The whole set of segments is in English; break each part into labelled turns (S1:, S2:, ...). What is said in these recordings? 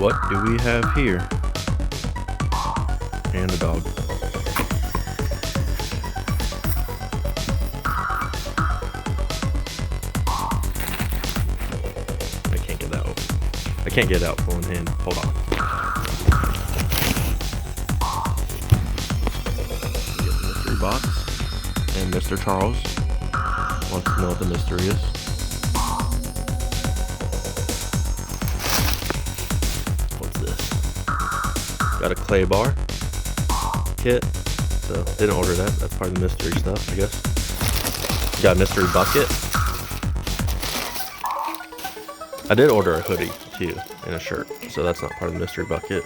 S1: what do we have here? And a dog. I can't get that open. I can't get it out full in hand. Hold on. Get the mystery box. And Mr. Charles wants to know what the mystery is. What's this? Got a clay bar kit. So didn't order that. That's part of the mystery stuff, I guess. Got a mystery bucket. I did order a hoodie too and a shirt, so that's not part of the mystery bucket.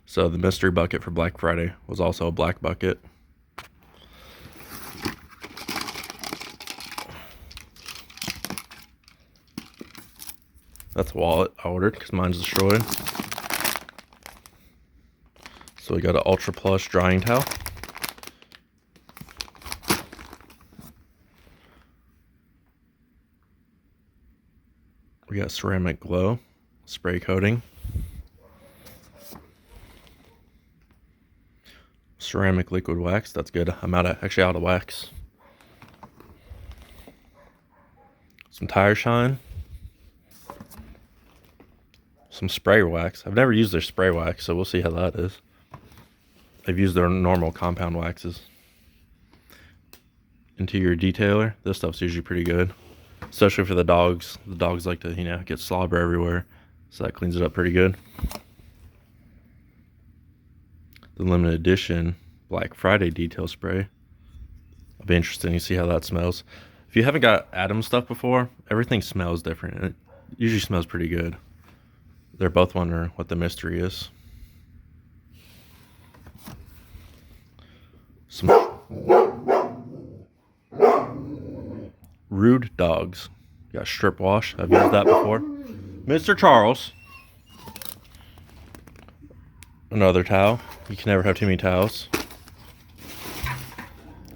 S1: So the mystery bucket for Black Friday was also a black bucket. That's a wallet I ordered because mine's destroyed. So we got an Ultra Plus drying towel. We got ceramic glow, spray coating. Ceramic liquid wax, that's good. I'm actually out of wax. Some tire shine. Some spray wax. I've never used their spray wax, so we'll see how that is. They've used their normal compound waxes. Interior detailer. This stuff's usually pretty good, especially for the dogs. The dogs like to, get slobber everywhere, so that cleans it up pretty good. The limited edition Black Friday detail spray. It'll be interesting to see how that smells. If you haven't got Adam stuff before, everything smells different. It usually smells pretty good. They're both wondering what the mystery is. Some rude dogs. Got strip wash. I've used that before. Mr. Charles. Another towel. You can never have too many towels.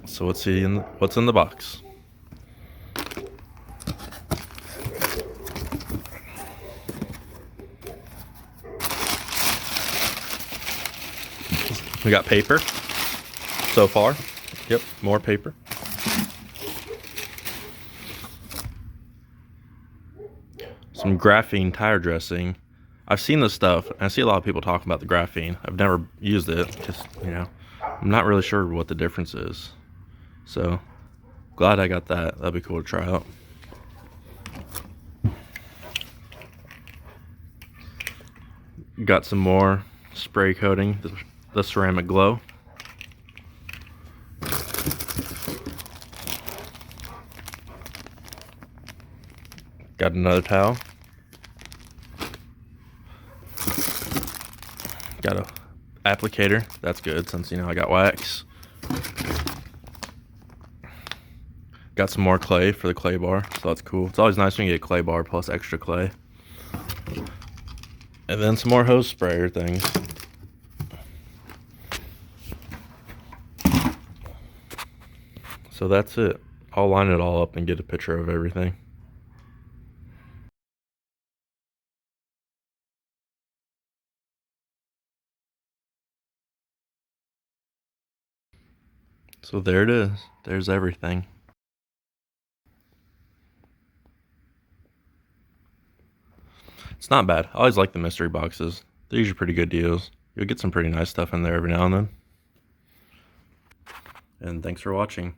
S1: So let's see what's in the box. We got paper so far. Yep, more paper. Some graphene tire dressing. I've seen this stuff. I see a lot of people talking about the graphene. I've never used it because, I'm not really sure what the difference is. So, glad I got that. That'd be cool to try out. Got some more spray coating, the ceramic glow. Got another towel. Got a applicator. That's good since I got wax. Got some more clay for the clay bar, so that's cool. It's always nice when you get a clay bar plus extra clay. And then some more hose sprayer things. So that's it. I'll line it all up and get a picture of everything. So there it is. There's everything. It's not bad. I always like the mystery boxes. They're usually pretty good deals. You'll get some pretty nice stuff in there every now and then. And thanks for watching.